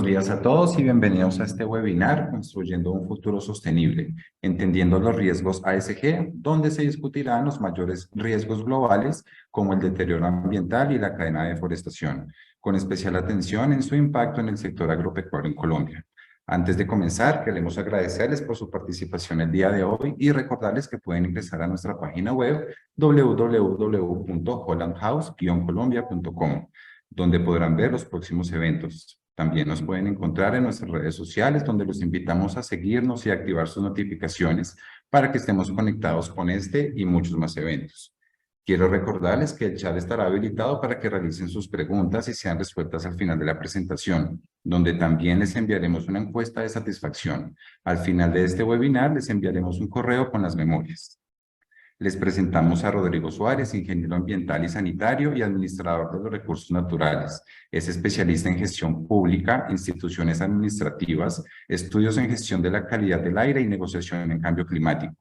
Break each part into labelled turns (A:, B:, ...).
A: buenos días a todos y bienvenidos a este webinar Construyendo un futuro sostenible, entendiendo los riesgos ASG, donde se discutirán los mayores riesgos globales como el deterioro ambiental y la cadena de deforestación, con especial atención en su impacto en el sector agropecuario en Colombia. Antes de comenzar, queremos agradecerles por su participación el día de hoy y recordarles que pueden ingresar a nuestra página web www.hollandhouse-colombia.com, donde podrán ver los próximos eventos. También nos pueden encontrar en nuestras redes sociales, donde los invitamos a seguirnos y activar sus notificaciones para que estemos conectados con este y muchos más eventos. Quiero recordarles que el chat estará habilitado para que realicen sus preguntas y sean resueltas al final de la presentación, donde también les enviaremos una encuesta de satisfacción. Al final de este webinar les enviaremos un correo con las memorias. Les presentamos a Rodrigo Suárez, ingeniero ambiental y sanitario y administrador de los recursos naturales. Es especialista en gestión pública, instituciones administrativas, estudios en gestión de la calidad del aire y negociación en cambio climático.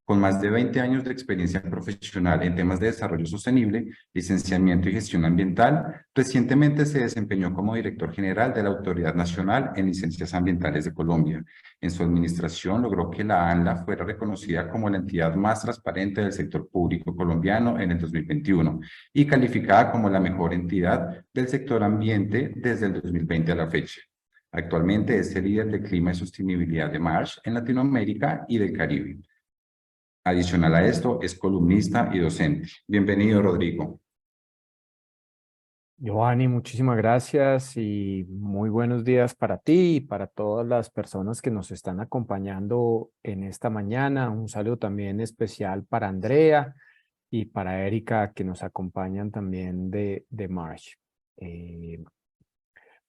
A: Con más de 20 años de experiencia profesional en temas de desarrollo sostenible, licenciamiento y gestión ambiental, recientemente se desempeñó como director general de la Autoridad Nacional en Licencias Ambientales de Colombia. En su administración logró que la ANLA fuera reconocida como la entidad más transparente del sector público colombiano en el 2021 y calificada como la mejor entidad del sector ambiente desde el 2020 a la fecha. Actualmente es el líder de clima y sostenibilidad de Marsh en Latinoamérica y del Caribe. Adicional a esto, es columnista y docente. Bienvenido, Rodrigo.
B: Giovanni, muchísimas gracias y muy buenos días para ti y para todas las personas que nos están acompañando en esta mañana. Un saludo también especial para Andrea y para Erika, que nos acompañan también de Marsh.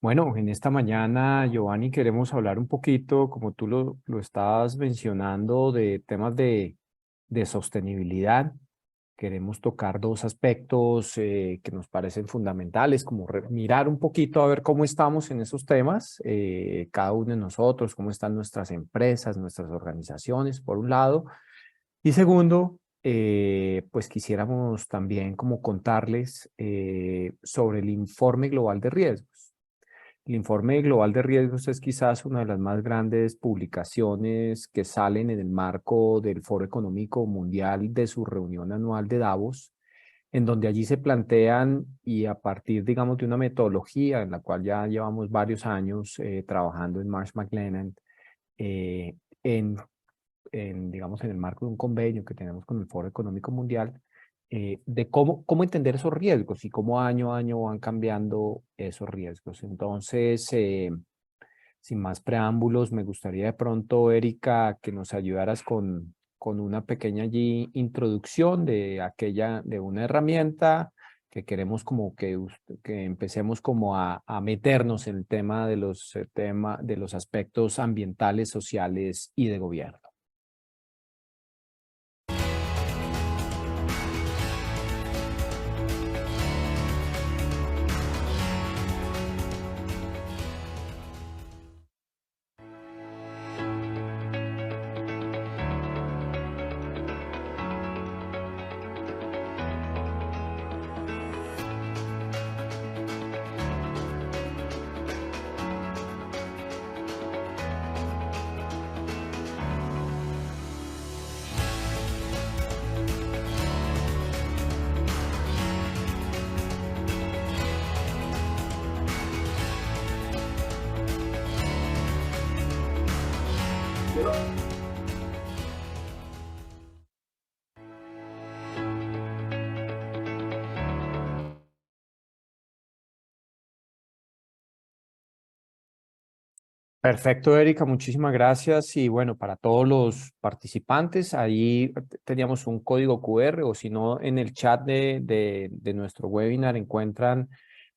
B: Bueno, en esta mañana, Giovanni, queremos hablar un poquito, como tú lo estabas mencionando, de temas de sostenibilidad. Queremos tocar dos aspectos que nos parecen fundamentales, como mirar un poquito a ver cómo estamos en esos temas, cada uno de nosotros, cómo están nuestras empresas, nuestras organizaciones, por un lado. Y segundo, pues quisiéramos también como contarles sobre el informe global de riesgos. El informe global de riesgos es quizás una de las más grandes publicaciones que salen en el marco del Foro Económico Mundial de su reunión anual de Davos, en donde allí se plantean y a partir, digamos, de una metodología en la cual ya llevamos varios años trabajando en Marsh McLennan, eh, en, digamos, en el marco de un convenio que tenemos con el Foro Económico Mundial, de cómo entender esos riesgos y cómo año a año van cambiando esos riesgos. Entonces, sin más preámbulos, me gustaría de pronto, Erika, que nos ayudaras con una pequeña allí introducción de una herramienta que queremos como que empecemos como a meternos en el tema de los aspectos ambientales, sociales y de gobierno. Perfecto, Erika, muchísimas gracias. Y bueno, para todos los participantes, ahí teníamos un código QR o si no, en el chat de nuestro webinar encuentran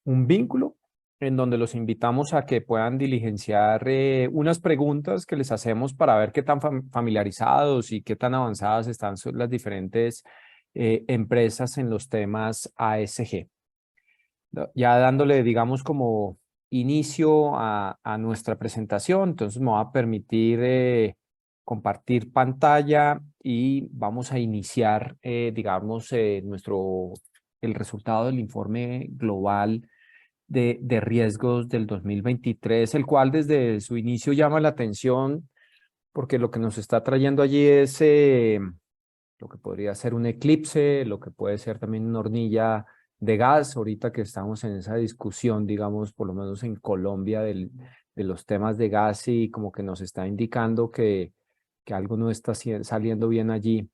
B: un vínculo en donde los invitamos a que puedan diligenciar unas preguntas que les hacemos para ver qué tan familiarizados y qué tan avanzadas están las diferentes empresas en los temas ASG. Ya dándole, digamos, como inicio a nuestra presentación, entonces me va a permitir compartir pantalla y vamos a iniciar, digamos, el resultado del informe global de riesgos del 2023, el cual desde su inicio llama la atención porque lo que nos está trayendo allí es lo que podría ser un eclipse, lo que puede ser también una hornilla de gas, ahorita que estamos en esa discusión, digamos, por lo menos en Colombia, de los temas de gas y como que nos está indicando que algo no está saliendo bien allí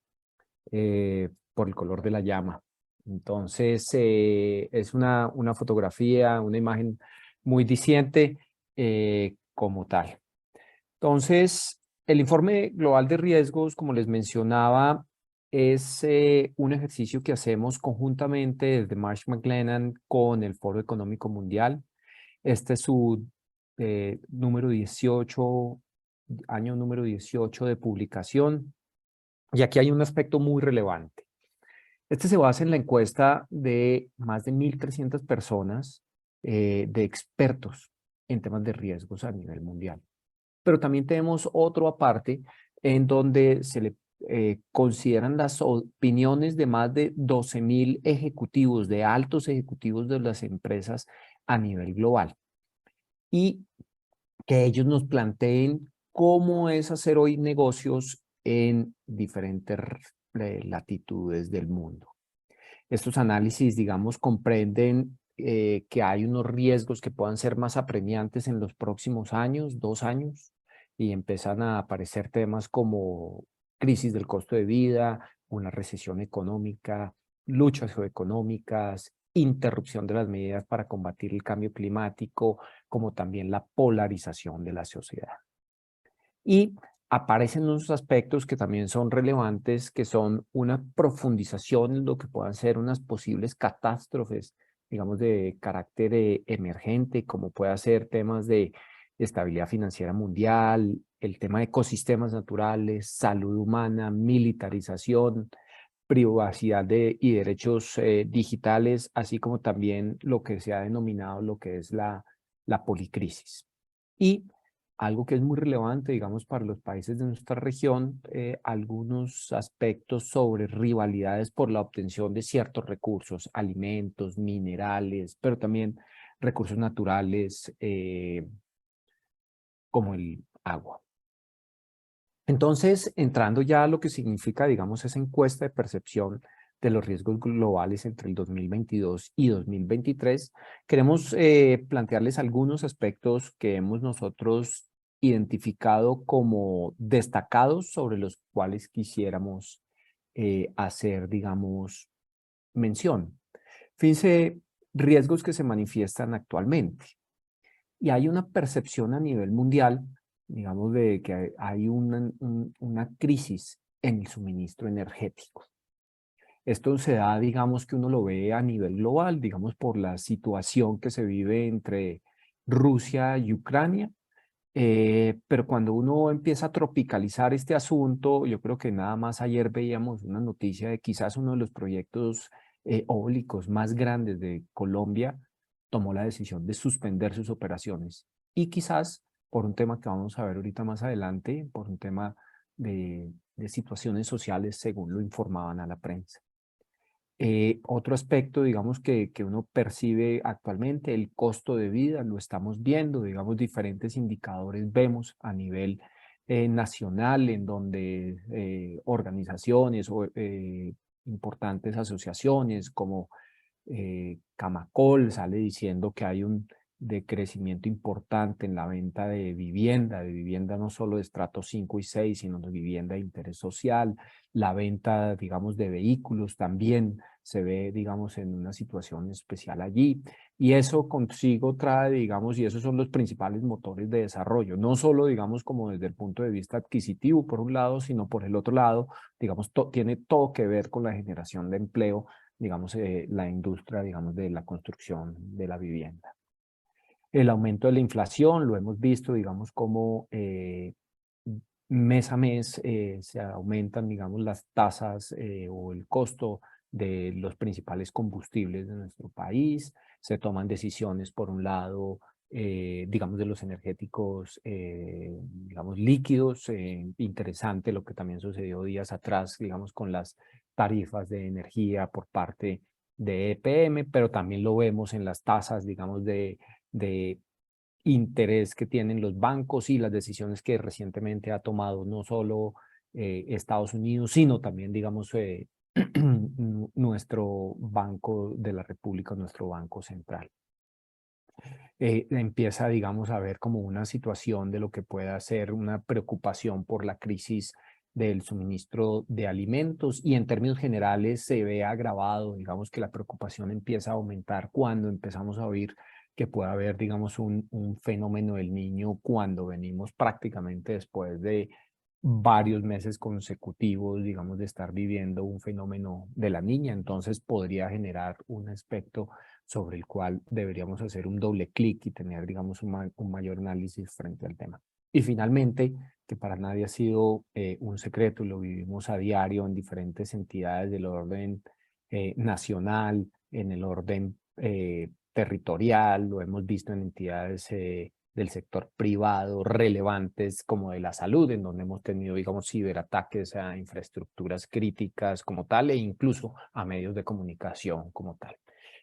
B: por el color de la llama. Entonces, es una fotografía, una imagen muy diciente como tal. Entonces, el informe global de riesgos, como les mencionaba, es un ejercicio que hacemos conjuntamente desde Marsh McLennan con el Foro Económico Mundial. Este es su número 18, año número 18 de publicación. Y aquí hay un aspecto muy relevante. Este se basa en la encuesta de más de 1.300 personas de expertos en temas de riesgos a nivel mundial. Pero también tenemos otro aparte en donde se le consideran las opiniones de más de 12.000 ejecutivos, de altos ejecutivos de las empresas a nivel global. Y que ellos nos planteen cómo es hacer hoy negocios en diferentes latitudes del mundo. Estos análisis, digamos, comprenden que hay unos riesgos que puedan ser más apremiantes en los próximos años, 2 años, y empiezan a aparecer temas como crisis del costo de vida, una recesión económica, luchas geoeconómicas, interrupción de las medidas para combatir el cambio climático, como también la polarización de la sociedad. Y aparecen unos aspectos que también son relevantes, que son una profundización en lo que puedan ser unas posibles catástrofes, digamos, de carácter emergente, como puede ser temas de estabilidad financiera mundial, el tema de ecosistemas naturales, salud humana, militarización, privacidad y derechos digitales, así como también lo que se ha denominado lo que es la policrisis. Y algo que es muy relevante, digamos, para los países de nuestra región, algunos aspectos sobre rivalidades por la obtención de ciertos recursos, alimentos, minerales, pero también recursos naturales como el agua. Entonces, entrando ya a lo que significa, digamos, esa encuesta de percepción de los riesgos globales entre el 2022 y 2023, queremos plantearles algunos aspectos que hemos nosotros identificado como destacados sobre los cuales quisiéramos hacer, digamos, mención. Fíjense, riesgos que se manifiestan actualmente. Y hay una percepción a nivel mundial, digamos, de que hay una crisis en el suministro energético. Esto se da, digamos, que uno lo ve a nivel global, digamos, por la situación que se vive entre Rusia y Ucrania. Pero cuando uno empieza a tropicalizar este asunto, yo creo que nada más ayer veíamos una noticia de quizás uno de los proyectos eólicos más grandes de Colombia tomó la decisión de suspender sus operaciones. Y quizás por un tema que vamos a ver ahorita más adelante, por un tema de situaciones sociales, según lo informaban a la prensa. Otro aspecto, digamos, que uno percibe actualmente, el costo de vida, lo estamos viendo, digamos, diferentes indicadores vemos a nivel nacional, en donde organizaciones o importantes asociaciones como Camacol sale diciendo que hay un decrecimiento importante en la venta de vivienda no solo de estrato 5 y 6, sino de vivienda de interés social. La venta, digamos, de vehículos también se ve, digamos, en una situación especial allí. Y eso consigo trae, digamos, y esos son los principales motores de desarrollo, no solo, digamos, como desde el punto de vista adquisitivo, por un lado, sino por el otro lado, digamos, tiene todo que ver con la generación de empleo, digamos, la industria, digamos, de la construcción de la vivienda. El aumento de la inflación, lo hemos visto, digamos, como mes a mes se aumentan, digamos, las tasas o el costo de los principales combustibles de nuestro país. Se toman decisiones, por un lado, digamos, de los energéticos, digamos, líquidos. Interesante lo que también sucedió días atrás, digamos, con las tarifas de energía por parte de EPM, pero también lo vemos en las tasas, digamos, de interés que tienen los bancos y las decisiones que recientemente ha tomado no solo Estados Unidos, sino también, digamos, nuestro Banco de la República, nuestro Banco Central. Empieza, digamos, a ver como una situación de lo que pueda ser una preocupación por la crisis del suministro de alimentos y en términos generales se ve agravado, digamos que la preocupación empieza a aumentar cuando empezamos a oír que puede haber, digamos, un fenómeno del niño cuando venimos prácticamente después de varios meses consecutivos, digamos, de estar viviendo un fenómeno de la niña. Entonces podría generar un aspecto sobre el cual deberíamos hacer un doble clic y tener, digamos, un mayor análisis frente al tema. Y finalmente, que para nadie ha sido un secreto, lo vivimos a diario en diferentes entidades del orden nacional, en el orden territorial, lo hemos visto en entidades del sector privado relevantes como de la salud, en donde hemos tenido, digamos, ciberataques a infraestructuras críticas como tal e incluso a medios de comunicación como tal.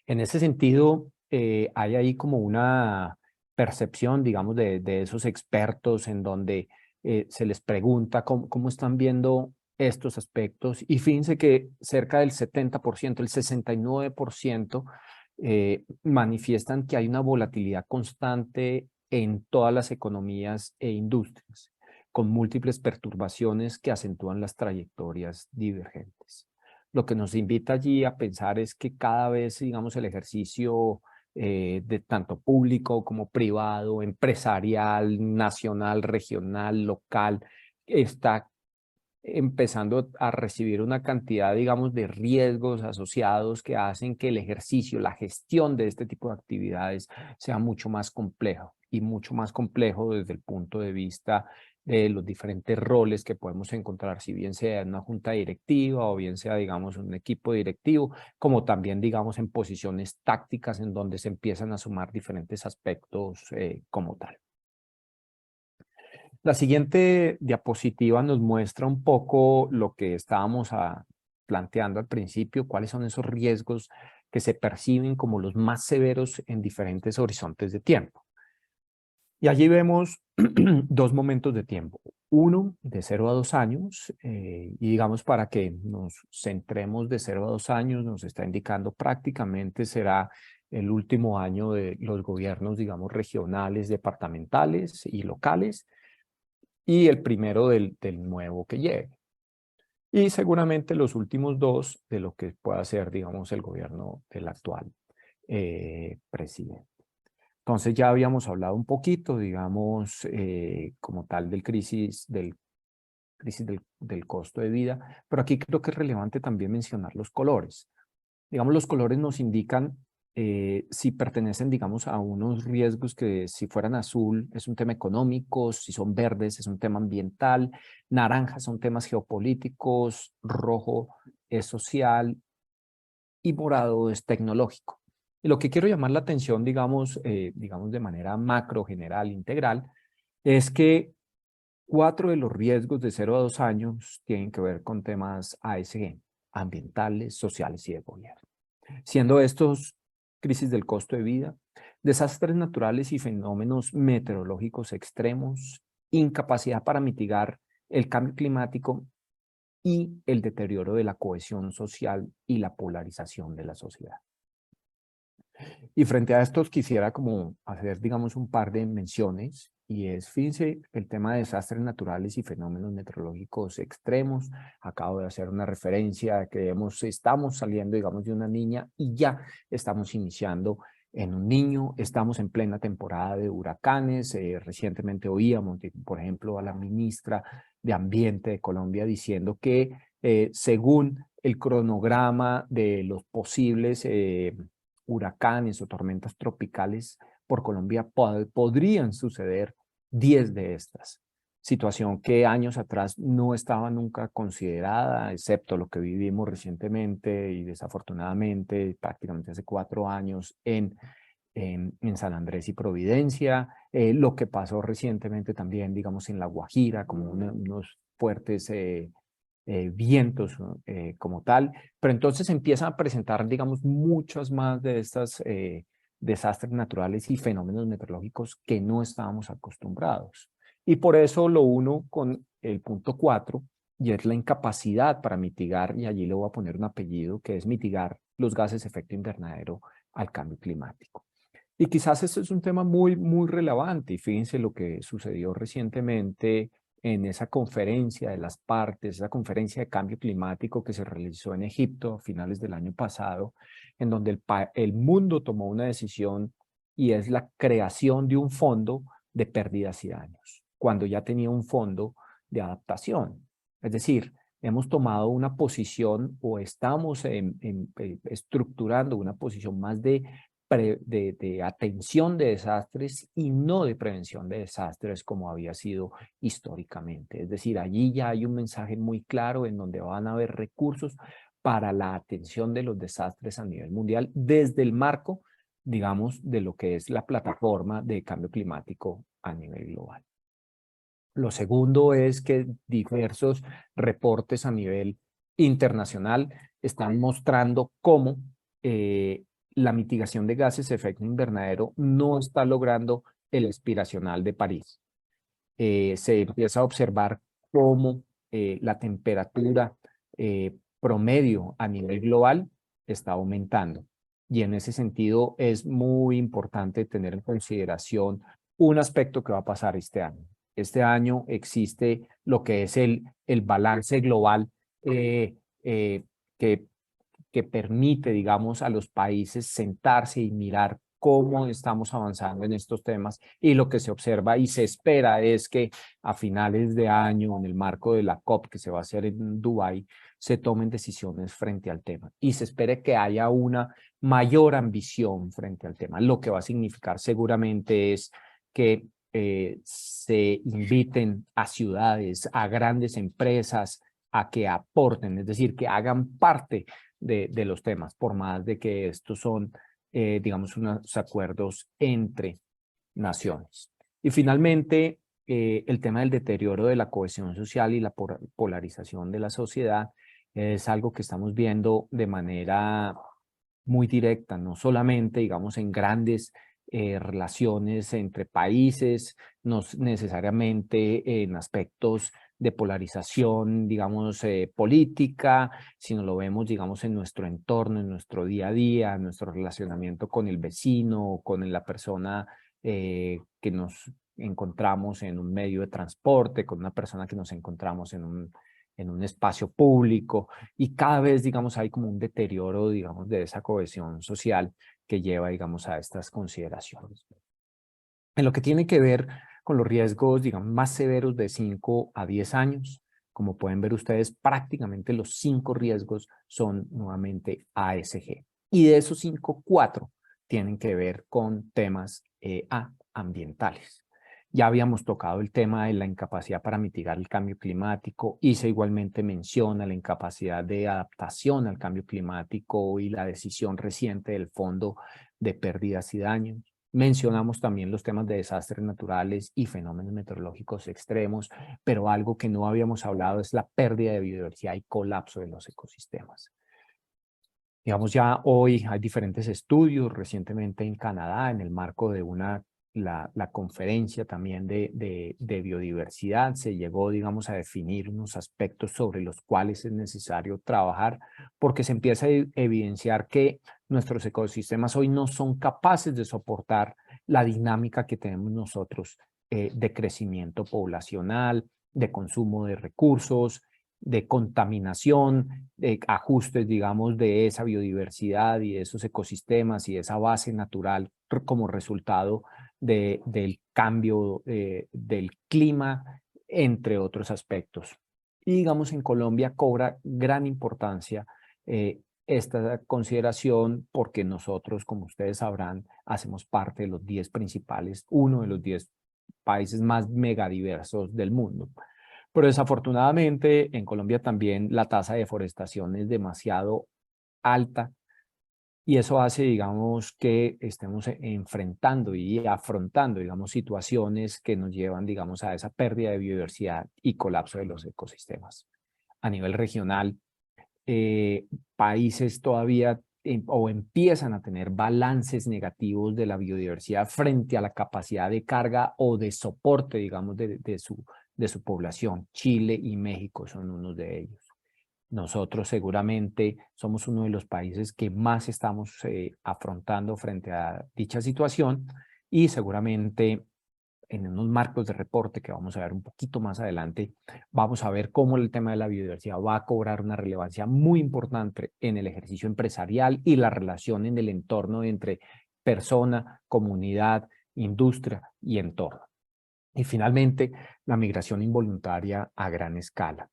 B: En ese sentido, hay ahí como una percepción, digamos, de esos expertos en donde se les pregunta cómo están viendo estos aspectos y fíjense que cerca del 70%, el 69% manifiestan que hay una volatilidad constante en todas las economías e industrias, con múltiples perturbaciones que acentúan las trayectorias divergentes. Lo que nos invita allí a pensar es que cada vez, digamos, el ejercicio de tanto público como privado, empresarial, nacional, regional, local, está empezando a recibir una cantidad, digamos, de riesgos asociados que hacen que el ejercicio, la gestión de este tipo de actividades sea mucho más complejo y mucho más complejo desde el punto de vista de los diferentes roles que podemos encontrar, si bien sea en una junta directiva o bien sea, digamos, un equipo directivo, como también, digamos, en posiciones tácticas en donde se empiezan a sumar diferentes aspectos como tal. La siguiente diapositiva nos muestra un poco lo que estábamos planteando al principio, cuáles son esos riesgos que se perciben como los más severos en diferentes horizontes de tiempo. Y allí vemos dos momentos de tiempo. Uno de 0 a 2 años, y digamos para que nos centremos de 0 a 2 años, nos está indicando prácticamente será el último año de los gobiernos, digamos, regionales, departamentales y locales, y el primero del nuevo que llegue. Y seguramente los últimos dos de lo que pueda ser, digamos, el gobierno del actual presidente. Entonces ya habíamos hablado un poquito, digamos, como tal del crisis del costo de vida, pero aquí creo que es relevante también mencionar los colores. Digamos, los colores nos indican si pertenecen, digamos, a unos riesgos que si fueran azul es un tema económico, si son verdes es un tema ambiental, naranja son temas geopolíticos, rojo es social y morado es tecnológico. Y lo que quiero llamar la atención, digamos, digamos de manera macro, general, integral, es que 4 de los riesgos de 0 a 2 años tienen que ver con temas ASG, ambientales, sociales y de gobierno. Siendo estos crisis del costo de vida, desastres naturales y fenómenos meteorológicos extremos, incapacidad para mitigar el cambio climático y el deterioro de la cohesión social y la polarización de la sociedad. Y frente a estos quisiera como hacer, digamos, un par de menciones y es, fíjense, el tema de desastres naturales y fenómenos meteorológicos extremos. Acabo de hacer una referencia a que estamos saliendo, digamos, de una niña y ya estamos iniciando en un niño. Estamos en plena temporada de huracanes. Recientemente oíamos, por ejemplo, a la ministra de Ambiente de Colombia diciendo que según el cronograma de los posibles huracanes o tormentas tropicales por Colombia podrían suceder 10 de estas. Situación que años atrás no estaba nunca considerada, excepto lo que vivimos recientemente y desafortunadamente prácticamente hace 4 años en San Andrés y Providencia, lo que pasó recientemente también, digamos, en La Guajira, como unos fuertes vientos como tal, pero entonces empiezan a presentar, digamos, muchas más de estas desastres naturales y fenómenos meteorológicos que no estábamos acostumbrados. Y por eso lo uno con el punto 4, y es la incapacidad para mitigar, y allí le voy a poner un apellido, que es mitigar los gases de efecto invernadero al cambio climático. Y quizás este es un tema muy relevante, y fíjense lo que sucedió recientemente en esa conferencia de las partes, esa conferencia de cambio climático que se realizó en Egipto a finales del año pasado, en donde el mundo tomó una decisión y es la creación de un fondo de pérdidas y daños, cuando ya tenía un fondo de adaptación. Es decir, hemos tomado una posición o estamos estructurando una posición más de atención de desastres y no de prevención de desastres como había sido históricamente. Es decir, allí ya hay un mensaje muy claro en donde van a haber recursos para la atención de los desastres a nivel mundial desde el marco, digamos, de lo que es la plataforma de cambio climático a nivel global. Lo segundo es que diversos reportes a nivel internacional están mostrando cómo la mitigación de gases de efecto invernadero no está logrando el aspiracional de París. Se empieza a observar cómo la temperatura promedio a nivel global está aumentando. Y en ese sentido es muy importante tener en consideración un aspecto que va a pasar este año. Este año existe lo que es el balance global eh, eh, que que permite, digamos, a los países sentarse y mirar cómo estamos avanzando en estos temas, y lo que se observa y se espera es que a finales de año, en el marco de la COP que se va a hacer en Dubái, se tomen decisiones frente al tema y se espere que haya una mayor ambición frente al tema. Lo que va a significar seguramente es que se inviten a ciudades, a grandes empresas, a que aporten, es decir, que hagan parte de los temas, por más de que estos son, digamos, unos acuerdos entre naciones. Y finalmente, el tema del deterioro de la cohesión social y la polarización de la sociedad es algo que estamos viendo de manera muy directa, no solamente, digamos, en grandes relaciones entre países, no necesariamente en aspectos de polarización, digamos, política, sino lo vemos, digamos, en nuestro entorno, en nuestro día a día, en nuestro relacionamiento con el vecino, con la persona que nos encontramos en un medio de transporte, con una persona que nos encontramos en un espacio público, y cada vez, digamos, hay como un deterioro, digamos, de esa cohesión social que lleva, digamos, a estas consideraciones. En lo que tiene que ver con los riesgos, digamos, más severos de 5 a 10 años, como pueden ver ustedes, prácticamente los 5 riesgos son nuevamente ASG. Y de esos 5, 4 tienen que ver con temas ambientales. Ya habíamos tocado el tema de la incapacidad para mitigar el cambio climático, y se igualmente menciona la incapacidad de adaptación al cambio climático y la decisión reciente del Fondo de Pérdidas y Daños. Mencionamos también los temas de desastres naturales y fenómenos meteorológicos extremos, pero algo que no habíamos hablado es la pérdida de biodiversidad y colapso de los ecosistemas. Digamos, ya hoy hay diferentes estudios, recientemente en Canadá, en el marco de la conferencia también de biodiversidad, se llegó, digamos, a definir unos aspectos sobre los cuales es necesario trabajar, porque se empieza a evidenciar que nuestros ecosistemas hoy no son capaces de soportar la dinámica que tenemos nosotros de crecimiento poblacional, de consumo de recursos, de contaminación, de ajustes, digamos, de esa biodiversidad y de esos ecosistemas y esa base natural como resultado del cambio del clima, entre otros aspectos. Y digamos, en Colombia cobra gran importancia esta consideración, porque nosotros, como ustedes sabrán, hacemos parte de los 10 principales, uno de los 10 países más megadiversos del mundo. Pero desafortunadamente en Colombia también la tasa de deforestación es demasiado alta, y eso hace, digamos, que estemos enfrentando y afrontando, digamos, situaciones que nos llevan, digamos, a esa pérdida de biodiversidad y colapso de los ecosistemas. a nivel regional, países todavía o empiezan a tener balances negativos de la biodiversidad frente a la capacidad de carga o de soporte, digamos, de su población. Chile y México son unos de ellos. Nosotros seguramente somos uno de los países que más estamos afrontando frente a dicha situación y seguramente en unos marcos de reporte que vamos a ver un poquito más adelante, vamos a ver cómo el tema de la biodiversidad va a cobrar una relevancia muy importante en el ejercicio empresarial y la relación en el entorno entre persona, comunidad, industria y entorno. Y finalmente, la migración involuntaria a gran escala.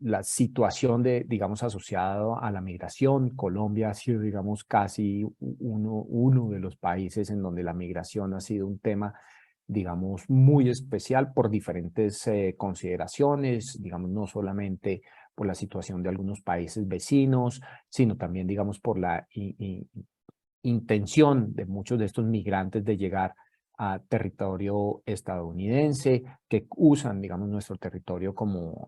B: La situación digamos, asociada a la migración, Colombia ha sido, digamos, casi uno de los países en donde la migración ha sido un tema, digamos, muy especial por diferentes consideraciones, digamos, no solamente por la situación de algunos países vecinos, sino también, digamos, por la intención de muchos de estos migrantes de llegar a territorio estadounidense, que usan, digamos, nuestro territorio como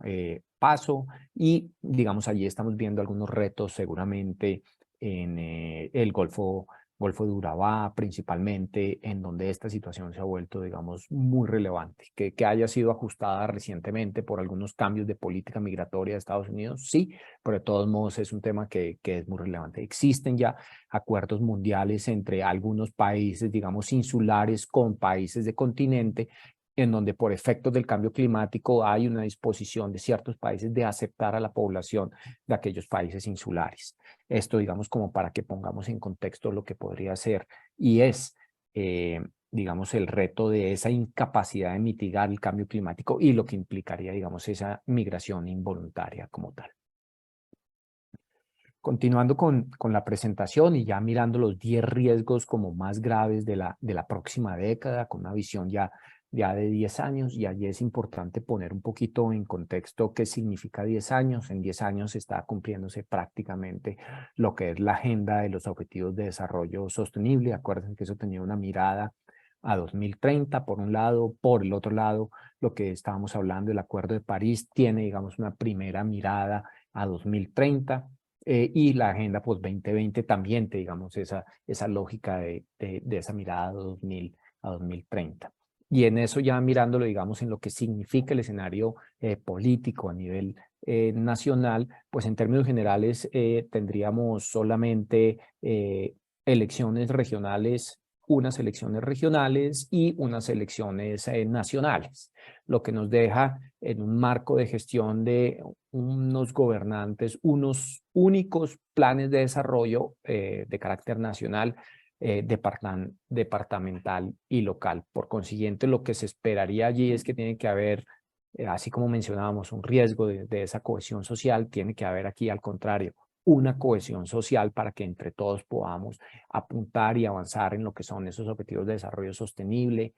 B: paso y, digamos, allí estamos viendo algunos retos seguramente en el Golfo de Urabá, principalmente, en donde esta situación se ha vuelto, digamos, muy relevante. Que haya sido ajustada recientemente por algunos cambios de política migratoria de Estados Unidos, sí, pero de todos modos es un tema que es muy relevante. Existen ya acuerdos mundiales entre algunos países, digamos, insulares con países de continente, en donde por efectos del cambio climático hay una disposición de ciertos países de aceptar a la población de aquellos países insulares. Esto, digamos, como para que pongamos en contexto lo que podría ser y es, digamos, el reto de esa incapacidad de mitigar el cambio climático y lo que implicaría, digamos, esa migración involuntaria como tal. Continuando con la presentación y ya mirando los 10 riesgos como más graves de la próxima década, con una visión ya de 10 años, y allí es importante poner un poquito en contexto qué significa 10 años. En 10 años está cumpliéndose prácticamente lo que es la agenda de los Objetivos de Desarrollo Sostenible. Acuérdense que eso tenía una mirada a 2030 por un lado, por el otro lado, lo que estábamos hablando, el Acuerdo de París tiene, digamos, una primera mirada a 2030. Y la agenda post 2020 también, digamos, esa lógica de esa mirada a 2030. Y en eso ya mirándolo, digamos, en lo que significa el escenario político a nivel nacional, pues en términos generales tendríamos solamente elecciones regionales, unas elecciones regionales y unas elecciones nacionales, lo que nos deja en un marco de gestión de unos gobernantes, unos únicos planes de desarrollo de carácter nacional, departamental y local. Por consiguiente, lo que se esperaría allí es que tiene que haber, así como mencionábamos, un riesgo de esa cohesión social, tiene que haber aquí al contrario, una cohesión social para que entre todos podamos apuntar y avanzar en lo que son esos objetivos de desarrollo sostenible,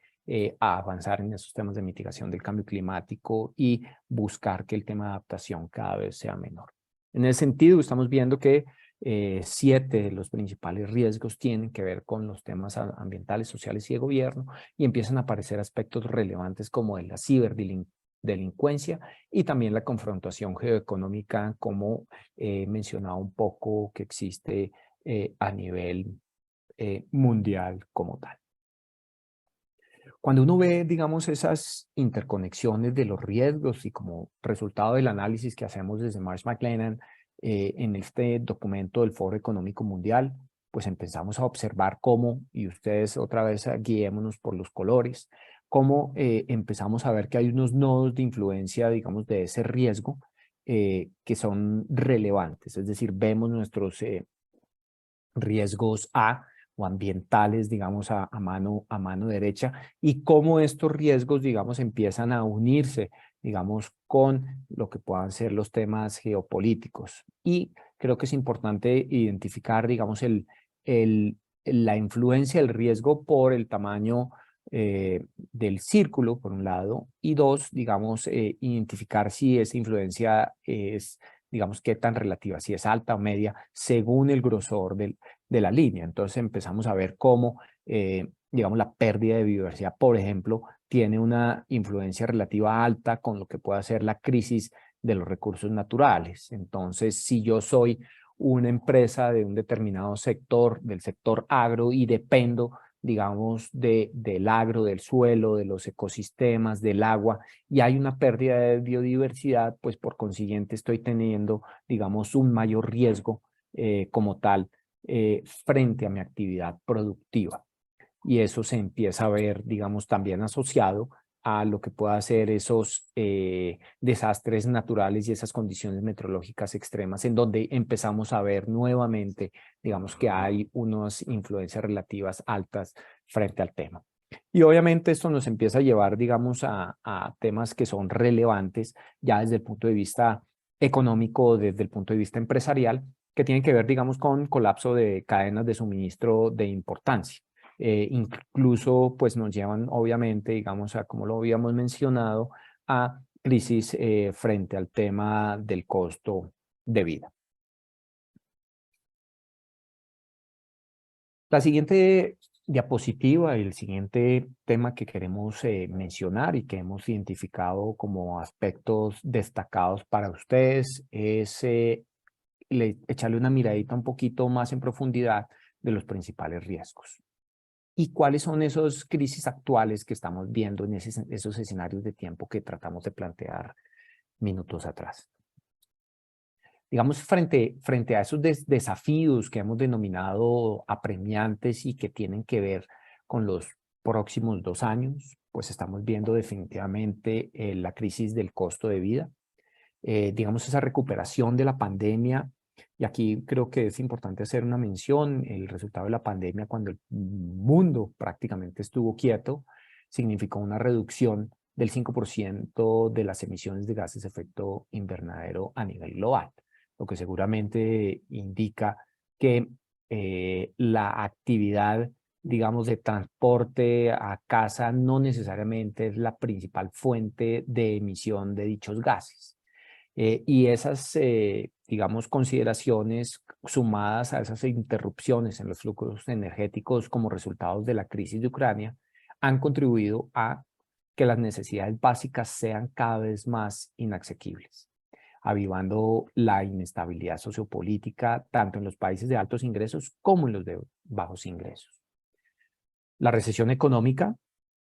B: a avanzar en esos temas de mitigación del cambio climático y buscar que el tema de adaptación cada vez sea menor. En ese sentido, estamos viendo que 7 de los principales riesgos tienen que ver con los temas ambientales, sociales y de gobierno, y empiezan a aparecer aspectos relevantes como la ciberdelincuencia y también la confrontación geoeconómica, como mencionaba un poco que existe a nivel mundial como tal. Cuando uno ve, digamos, esas interconexiones de los riesgos y como resultado del análisis que hacemos desde Marsh McLennan en este documento del Foro Económico Mundial, pues empezamos a observar cómo, y ustedes otra vez guiémonos por los colores, cómo empezamos a ver que hay unos nodos de influencia, digamos, de ese riesgo que son relevantes. Es decir, vemos nuestros riesgos o ambientales, digamos, a mano derecha, y cómo estos riesgos, digamos, empiezan a unirse, digamos, con lo que puedan ser los temas geopolíticos. Y creo que es importante identificar, digamos, la influencia del riesgo por el tamaño del círculo, por un lado, y dos, digamos, identificar si esa influencia es, digamos, qué tan relativa, si es alta o media, según el grosor de la línea. Entonces empezamos a ver cómo, digamos, la pérdida de biodiversidad, por ejemplo, tiene una influencia relativa alta con lo que puede ser la crisis de los recursos naturales. Entonces, si yo soy una empresa de un determinado sector, del sector agro, y dependo, digamos, del agro, del suelo, de los ecosistemas, del agua, y hay una pérdida de biodiversidad, pues por consiguiente estoy teniendo, digamos, un mayor riesgo como tal frente a mi actividad productiva. Y eso se empieza a ver, digamos, también asociado a lo que pueda ser esos desastres naturales y esas condiciones meteorológicas extremas, en donde empezamos a ver nuevamente, digamos, que hay unas influencias relativas altas frente al tema. Y obviamente esto nos empieza a llevar, digamos, a temas que son relevantes ya desde el punto de vista económico, desde el punto de vista empresarial, que tienen que ver, digamos, con colapso de cadenas de suministro de importancia. Incluso pues nos llevan obviamente, digamos, a como lo habíamos mencionado, a crisis frente al tema del costo de vida. La siguiente diapositiva y el siguiente tema que queremos mencionar y que hemos identificado como aspectos destacados para ustedes es echarle una miradita un poquito más en profundidad de los principales riesgos. ¿Y cuáles son esas crisis actuales que estamos viendo en esos escenarios de tiempo que tratamos de plantear minutos atrás? Digamos, frente a esos desafíos que hemos denominado apremiantes y que tienen que ver con los próximos 2 años, pues estamos viendo definitivamente la crisis del costo de vida. Digamos, esa recuperación de la pandemia. Y aquí creo que es importante hacer una mención, el resultado de la pandemia cuando el mundo prácticamente estuvo quieto, significó una reducción del 5% de las emisiones de gases de efecto invernadero a nivel global, lo que seguramente indica que la actividad, digamos, de transporte a casa no necesariamente es la principal fuente de emisión de dichos gases. Y esas, digamos, consideraciones sumadas a esas interrupciones en los flujos energéticos como resultados de la crisis de Ucrania han contribuido a que las necesidades básicas sean cada vez más inasequibles, avivando la inestabilidad sociopolítica tanto en los países de altos ingresos como en los de bajos ingresos. La recesión económica,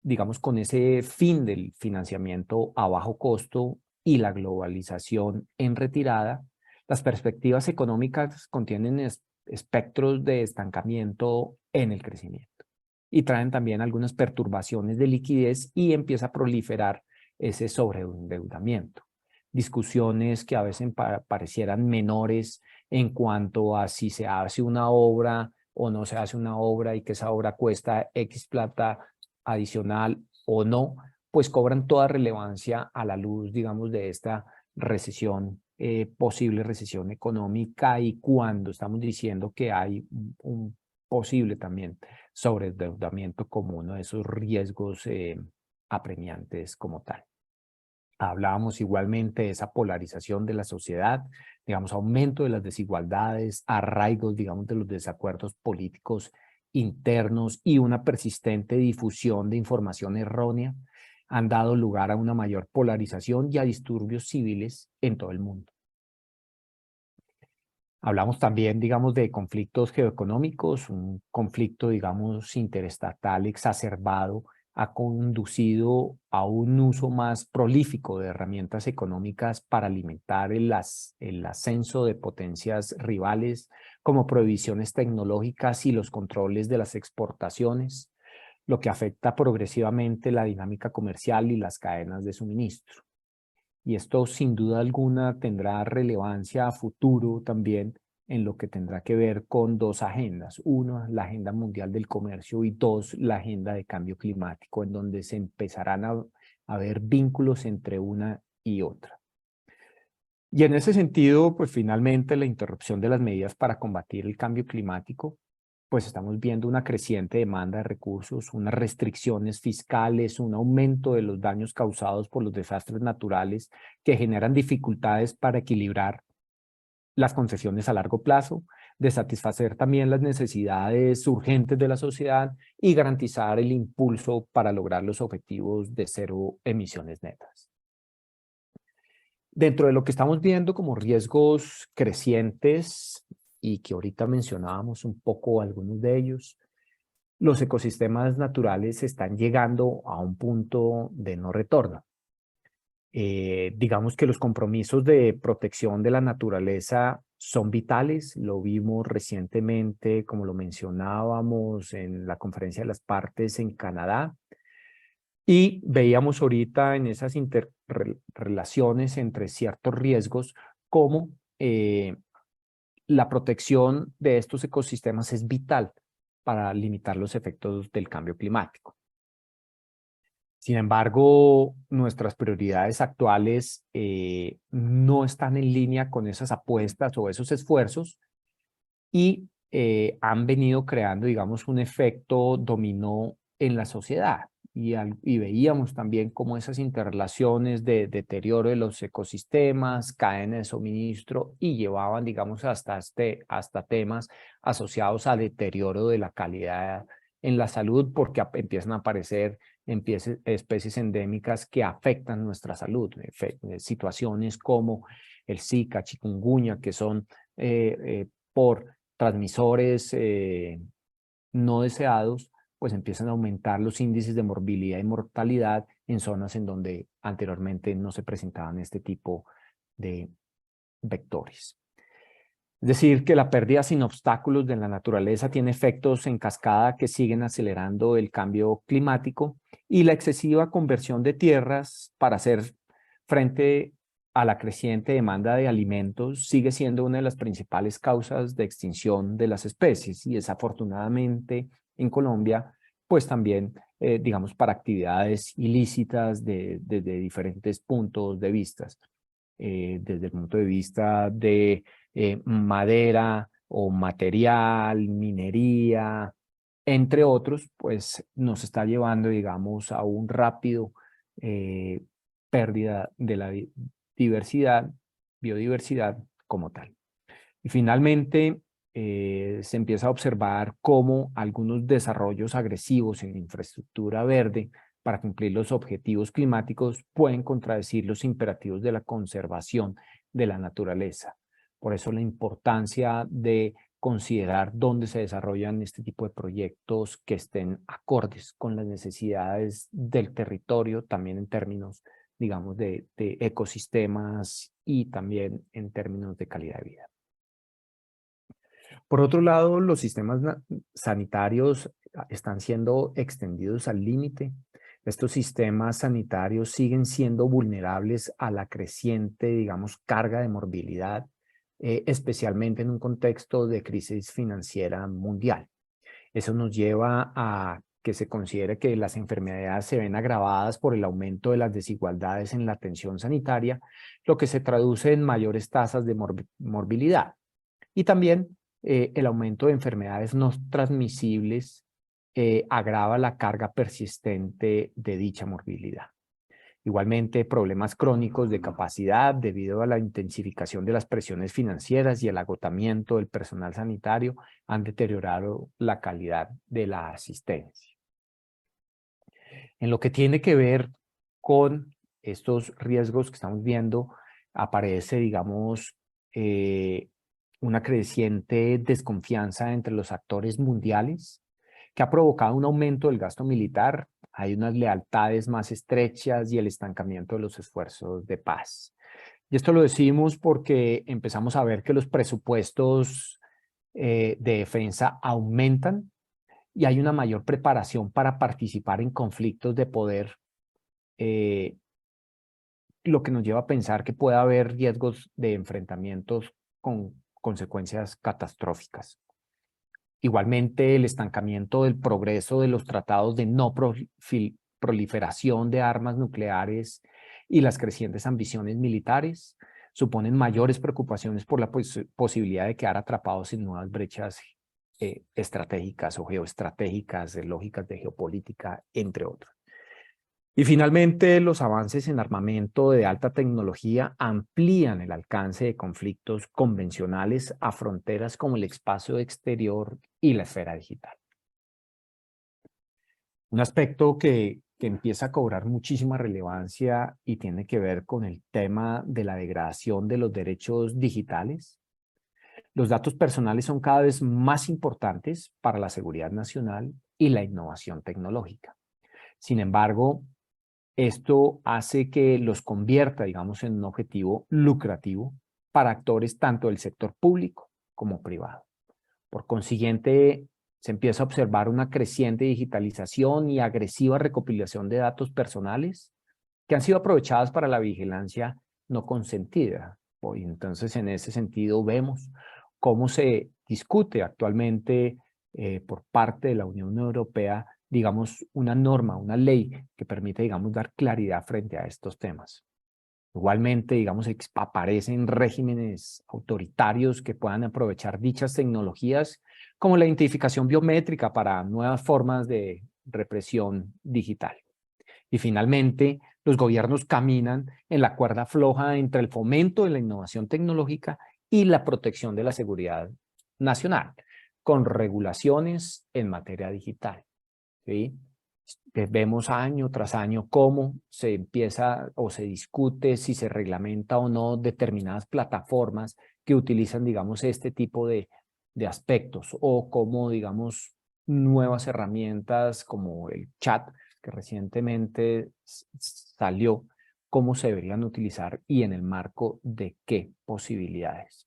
B: digamos, con ese fin del financiamiento a bajo costo y la globalización en retirada, las perspectivas económicas contienen espectros de estancamiento en el crecimiento y traen también algunas perturbaciones de liquidez y empieza a proliferar ese sobreendeudamiento. Discusiones que a veces parecieran menores en cuanto a si se hace una obra o no se hace una obra y que esa obra cuesta X plata adicional o no, pues cobran toda relevancia a la luz, digamos, de esta recesión, posible recesión económica, y cuando estamos diciendo que hay un posible también sobreendeudamiento como uno de esos riesgos apremiantes como tal. Hablábamos igualmente de esa polarización de la sociedad, digamos, aumento de las desigualdades, arraigos, digamos, de los desacuerdos políticos internos y una persistente difusión de información errónea han dado lugar a una mayor polarización y a disturbios civiles en todo el mundo. Hablamos también, digamos, de conflictos geoeconómicos, un conflicto, digamos, interestatal exacerbado ha conducido a un uso más prolífico de herramientas económicas para alimentar el ascenso de potencias rivales, como prohibiciones tecnológicas y los controles de las exportaciones, lo que afecta progresivamente la dinámica comercial y las cadenas de suministro. Y esto sin duda alguna tendrá relevancia a futuro también en lo que tendrá que ver con 2 agendas. Una, la agenda mundial del comercio, y 2, la agenda de cambio climático, en donde se empezarán a ver vínculos entre una y otra. Y en ese sentido, pues finalmente la interrupción de las medidas para combatir el cambio climático, pues estamos viendo una creciente demanda de recursos, unas restricciones fiscales, un aumento de los daños causados por los desastres naturales que generan dificultades para equilibrar las concesiones a largo plazo, de satisfacer también las necesidades urgentes de la sociedad y garantizar el impulso para lograr los objetivos de cero emisiones netas. Dentro de lo que estamos viendo como riesgos crecientes y que ahorita mencionábamos un poco algunos de ellos, los ecosistemas naturales están llegando a un punto de no retorno. Digamos que los compromisos de protección de la naturaleza son vitales, lo vimos recientemente, como lo mencionábamos en la Conferencia de las Partes en Canadá, y veíamos ahorita en esas interrelaciones entre ciertos riesgos cómo la protección de estos ecosistemas es vital para limitar los efectos del cambio climático. Sin embargo, nuestras prioridades actuales no están en línea con esas apuestas o esos esfuerzos y han venido creando, digamos, un efecto dominó en la sociedad. Y veíamos también cómo esas interrelaciones de deterioro de los ecosistemas, cadena de suministro y llevaban, digamos, hasta temas asociados al deterioro de la calidad en la salud porque empiezan a aparecer especies endémicas que afectan nuestra salud. Situaciones como el Zika, chikungunya, que son por transmisores no deseados, pues empiezan a aumentar los índices de morbilidad y mortalidad en zonas en donde anteriormente no se presentaban este tipo de vectores. Es decir, que la pérdida sin obstáculos de la naturaleza tiene efectos en cascada que siguen acelerando el cambio climático y la excesiva conversión de tierras para hacer frente a la creciente demanda de alimentos sigue siendo una de las principales causas de extinción de las especies y desafortunadamente en Colombia, pues también, digamos, para actividades ilícitas desde diferentes puntos de vista, desde el punto de vista de madera o material, minería, entre otros, pues nos está llevando, digamos, a un rápido pérdida de la biodiversidad como tal. Y finalmente, se empieza a observar cómo algunos desarrollos agresivos en infraestructura verde para cumplir los objetivos climáticos pueden contradecir los imperativos de la conservación de la naturaleza. Por eso la importancia de considerar dónde se desarrollan este tipo de proyectos que estén acordes con las necesidades del territorio, también en términos, digamos, de ecosistemas y también en términos de calidad de vida. Por otro lado, los sistemas sanitarios están siendo extendidos al límite. Estos sistemas sanitarios siguen siendo vulnerables a la creciente, digamos, carga de morbilidad, especialmente en un contexto de crisis financiera mundial. Eso nos lleva a que se considere que las enfermedades se ven agravadas por el aumento de las desigualdades en la atención sanitaria, lo que se traduce en mayores tasas de morbilidad. Y también el aumento de enfermedades no transmisibles agrava la carga persistente de dicha morbilidad. Igualmente, problemas crónicos de capacidad debido a la intensificación de las presiones financieras y el agotamiento del personal sanitario han deteriorado la calidad de la asistencia. En lo que tiene que ver con estos riesgos que estamos viendo, aparece, digamos, una creciente desconfianza entre los actores mundiales que ha provocado un aumento del gasto militar, hay unas lealtades más estrechas y el estancamiento de los esfuerzos de paz. Y esto lo decimos porque empezamos a ver que los presupuestos de defensa aumentan y hay una mayor preparación para participar en conflictos de poder, lo que nos lleva a pensar que puede haber riesgos de enfrentamientos con consecuencias catastróficas. Igualmente, el estancamiento del progreso de los tratados de no proliferación de armas nucleares y las crecientes ambiciones militares suponen mayores preocupaciones por la posibilidad de quedar atrapados en nuevas brechas estratégicas o geoestratégicas, lógicas de geopolítica, entre otros. Y finalmente, los avances en armamento de alta tecnología amplían el alcance de conflictos convencionales a fronteras como el espacio exterior y la esfera digital. Un aspecto que empieza a cobrar muchísima relevancia y tiene que ver con el tema de la degradación de los derechos digitales. Los datos personales son cada vez más importantes para la seguridad nacional y la innovación tecnológica. Sin embargo, esto hace que los convierta, digamos, en un objetivo lucrativo para actores tanto del sector público como privado. Por consiguiente, se empieza a observar una creciente digitalización y agresiva recopilación de datos personales que han sido aprovechadas para la vigilancia no consentida. Y entonces, en ese sentido, vemos cómo se discute actualmente por parte de la Unión Europea, digamos, una norma, una ley que permite, digamos, dar claridad frente a estos temas. Igualmente, digamos, aparecen regímenes autoritarios que puedan aprovechar dichas tecnologías como la identificación biométrica para nuevas formas de represión digital. Y finalmente, los gobiernos caminan en la cuerda floja entre el fomento de la innovación tecnológica y la protección de la seguridad nacional, con regulaciones en materia digital, ¿sí? Vemos año tras año cómo se empieza o se discute si se reglamenta o no determinadas plataformas que utilizan, digamos, este tipo de aspectos, o como, digamos, nuevas herramientas como el chat que recientemente salió, cómo se deberían utilizar y en el marco de qué posibilidades.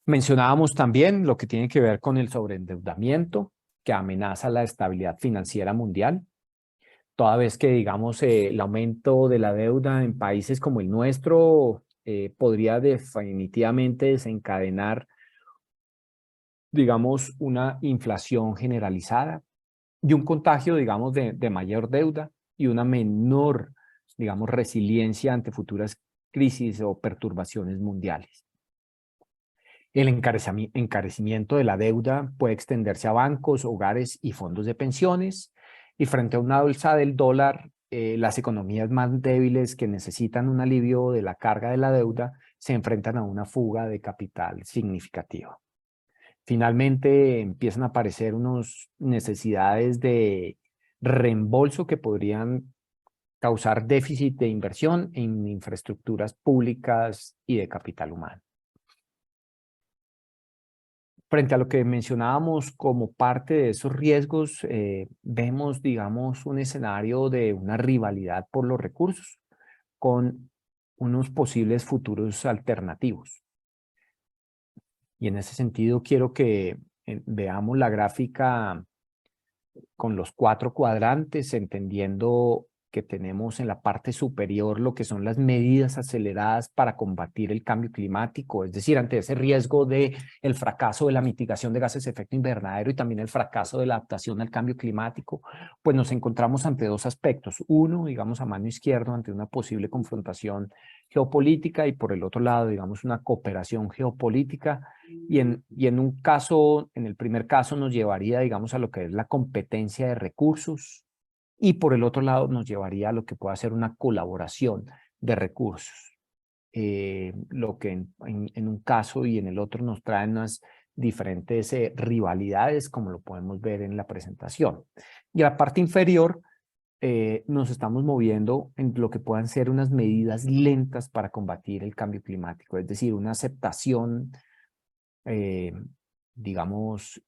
B: Mencionábamos también lo que tiene que ver con el sobreendeudamiento, que amenaza la estabilidad financiera mundial, toda vez que, digamos, el aumento de la deuda en países como el nuestro podría definitivamente desencadenar, digamos, una inflación generalizada y un contagio, digamos, de mayor deuda y una menor, digamos, resiliencia ante futuras crisis o perturbaciones mundiales. El encarecimiento de la deuda puede extenderse a bancos, hogares y fondos de pensiones, y frente a una alza del dólar, las economías más débiles que necesitan un alivio de la carga de la deuda se enfrentan a una fuga de capital significativa. Finalmente empiezan a aparecer unas necesidades de reembolso que podrían causar déficit de inversión en infraestructuras públicas y de capital humano. Frente a lo que mencionábamos como parte de esos riesgos, vemos, digamos, un escenario de una rivalidad por los recursos con unos posibles futuros alternativos. Y en ese sentido quiero que veamos la gráfica con los 4 cuadrantes, entendiendo que tenemos en la parte superior lo que son las medidas aceleradas para combatir el cambio climático, es decir, ante ese riesgo de el fracaso de la mitigación de gases de efecto invernadero y también el fracaso de la adaptación al cambio climático, pues nos encontramos ante 2 aspectos. Uno, digamos, a mano izquierda, ante una posible confrontación geopolítica, y por el otro lado, digamos, una cooperación geopolítica, y en un caso, en el primer caso nos llevaría, digamos, a lo que es la competencia de recursos, y por el otro lado nos llevaría a lo que pueda ser una colaboración de recursos. Lo que en un caso y en el otro nos traen unas diferentes rivalidades, como lo podemos ver en la presentación. Y a la parte inferior nos estamos moviendo en lo que puedan ser unas medidas lentas para combatir el cambio climático, es decir, una aceptación, digamos,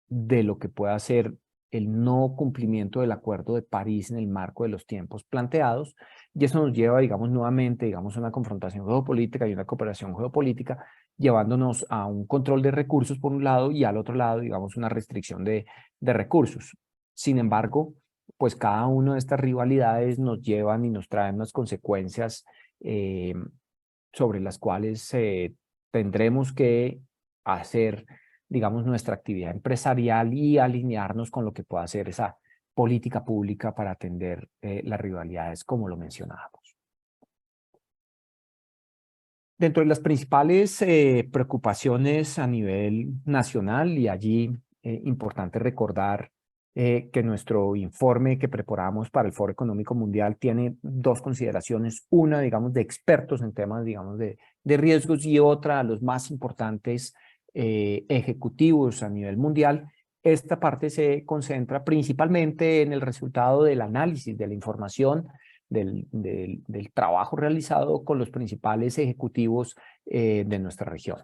B: de lo que pueda ser el no cumplimiento del Acuerdo de París en el marco de los tiempos planteados, y eso nos lleva, digamos, nuevamente, digamos, a una confrontación geopolítica y una cooperación geopolítica, llevándonos a un control de recursos por un lado y al otro lado, digamos, una restricción de recursos. Sin embargo, pues cada una de estas rivalidades nos llevan y nos traen unas consecuencias sobre las cuales tendremos que hacer, digamos, nuestra actividad empresarial y alinearnos con lo que pueda ser esa política pública para atender las rivalidades, como lo mencionábamos. Dentro de las principales preocupaciones a nivel nacional, y allí importante recordar que nuestro informe que preparamos para el Foro Económico Mundial tiene dos consideraciones. Una, digamos, de expertos en temas, digamos, de riesgos, y otra, los más importantes ejecutivos a nivel mundial. Esta parte se concentra principalmente en el resultado del análisis de la información, del trabajo realizado con los principales ejecutivos de nuestra región.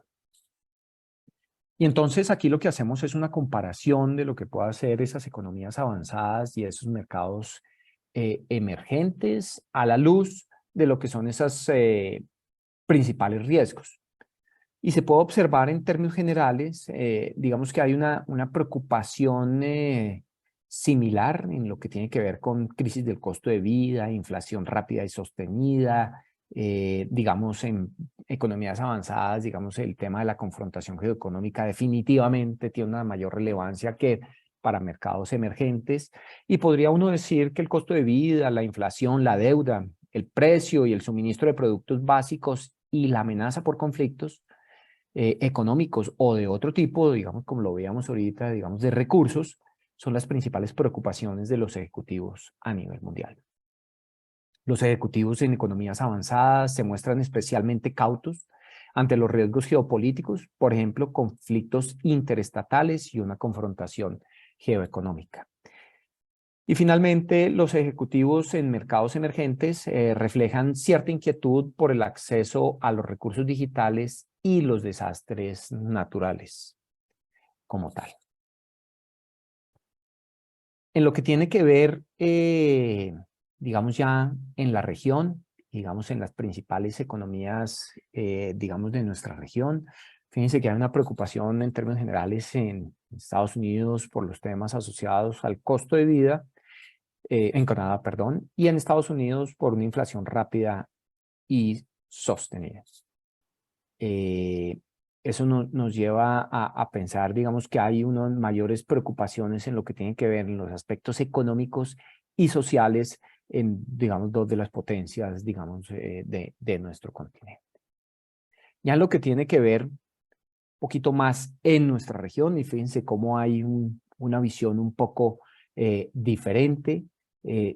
B: Y entonces aquí lo que hacemos es una comparación de lo que pueden hacer esas economías avanzadas y esos mercados emergentes a la luz de lo que son esos principales riesgos. Y se puede observar en términos generales, digamos que hay una preocupación similar en lo que tiene que ver con crisis del costo de vida, inflación rápida y sostenida, digamos en economías avanzadas, digamos el tema de la confrontación geoeconómica definitivamente tiene una mayor relevancia que para mercados emergentes, y podría uno decir que el costo de vida, la inflación, la deuda, el precio y el suministro de productos básicos y la amenaza por conflictos económicos o de otro tipo, digamos como lo veíamos ahorita, digamos de recursos, son las principales preocupaciones de los ejecutivos a nivel mundial. Los ejecutivos en economías avanzadas se muestran especialmente cautos ante los riesgos geopolíticos, por ejemplo, conflictos interestatales y una confrontación geoeconómica. Y finalmente, los ejecutivos en mercados emergentes reflejan cierta inquietud por el acceso a los recursos digitales y los desastres naturales como tal. En lo que tiene que ver, digamos ya en la región, digamos en las principales economías, digamos de nuestra región, fíjense que hay una preocupación en términos generales en Estados Unidos por los temas asociados al costo de vida, en Canadá, perdón, y en Estados Unidos por una inflación rápida y sostenida. Eso nos lleva a pensar, digamos, que hay unas mayores preocupaciones en lo que tiene que ver en los aspectos económicos y sociales en, digamos, dos de las potencias, digamos, de nuestro continente. Ya en lo que tiene que ver un poquito más en nuestra región, y fíjense cómo hay una visión un poco diferente,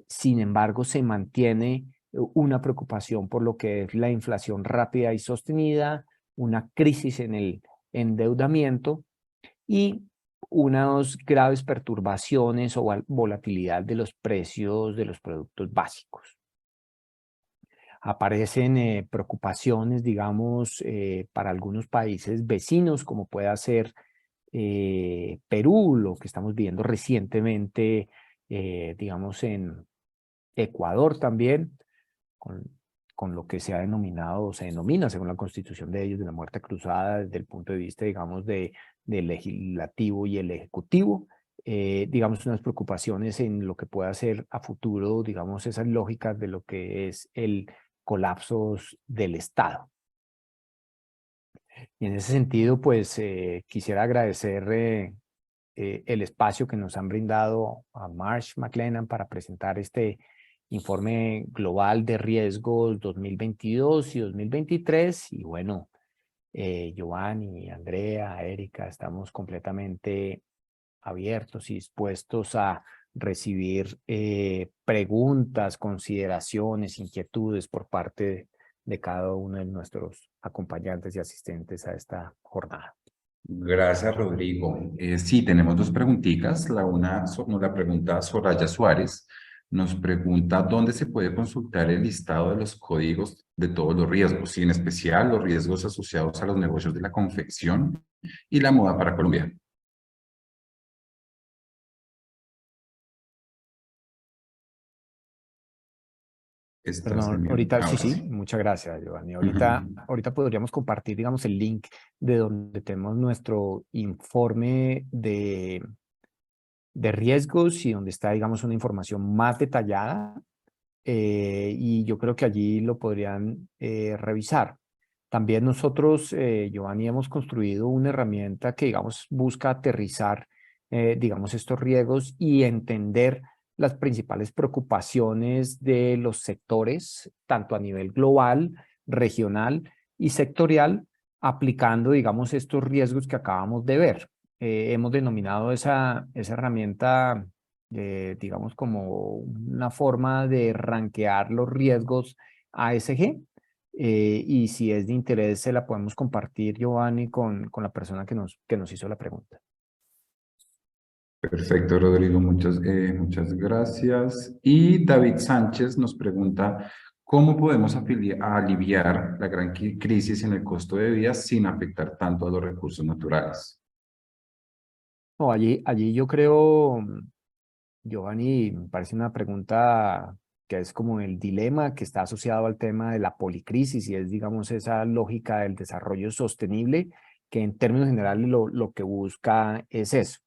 B: sin embargo, se mantiene una preocupación por lo que es la inflación rápida y sostenida, una crisis en el endeudamiento y unas graves perturbaciones o volatilidad de los precios de los productos básicos. Aparecen preocupaciones, digamos, para algunos países vecinos, como puede ser Perú, lo que estamos viendo recientemente, digamos, en Ecuador también, con lo que se ha denominado, o se denomina, según la constitución de ellos, de la muerte cruzada, desde el punto de vista, digamos, del legislativo y el ejecutivo, digamos, unas preocupaciones en lo que pueda ser a futuro, digamos, esas lógicas de lo que es el colapso del Estado. Y en ese sentido, pues, quisiera agradecer el espacio que nos han brindado a Marsh McLennan para presentar este informe global de riesgos 2022 y 2023. Y bueno, Giovanni, Andrea, Erika, estamos completamente abiertos y dispuestos a recibir preguntas, consideraciones, inquietudes por parte de cada uno de nuestros acompañantes y asistentes a esta jornada.
A: Gracias, Rodrigo. Sí, tenemos dos preguntitas. Nos la pregunta Soraya Suárez. Nos pregunta dónde se puede consultar el listado de los códigos de todos los riesgos, y en especial los riesgos asociados a los negocios de la confección y la moda para Colombia.
B: Perdón, ahorita sí, muchas gracias, Giovanni. Ahorita podríamos compartir, digamos, el link de donde tenemos nuestro informe de riesgos y donde está, digamos, una información más detallada, y yo creo que allí lo podrían revisar. También nosotros, Giovanni, hemos construido una herramienta que, digamos, busca aterrizar, digamos, estos riesgos y entender las principales preocupaciones de los sectores, tanto a nivel global, regional y sectorial, aplicando, digamos, estos riesgos que acabamos de ver. Hemos denominado esa herramienta digamos, como una forma de rankear los riesgos ASG. Y si es de interés, se la podemos compartir, Giovanni, con la persona que nos hizo la pregunta.
A: Perfecto, Rodrigo, muchas gracias. Y David Sánchez nos pregunta, ¿cómo podemos aliviar la gran crisis en el costo de vida sin afectar tanto a los recursos naturales?
B: No, allí yo creo, Giovanni, me parece una pregunta que es como el dilema que está asociado al tema de la policrisis y es, digamos, esa lógica del desarrollo sostenible que en términos generales lo que busca es eso.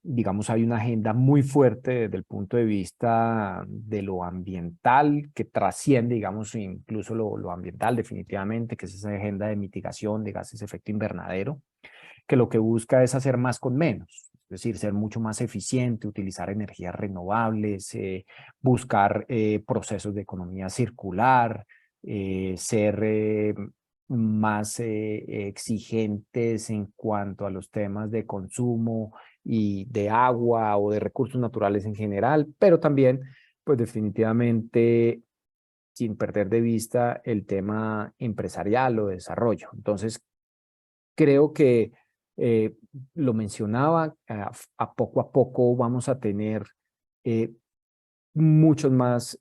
B: Digamos, hay una agenda muy fuerte desde el punto de vista de lo ambiental que trasciende, digamos, incluso lo ambiental definitivamente, que es esa agenda de mitigación de gases de efecto invernadero, que lo que busca es hacer más con menos, es decir, ser mucho más eficiente, utilizar energías renovables, buscar procesos de economía circular, ser más exigentes en cuanto a los temas de consumo y de agua o de recursos naturales en general, pero también, pues definitivamente, sin perder de vista el tema empresarial o de desarrollo. Entonces, creo que eh, lo mencionaba, poco a poco vamos a tener eh, muchas más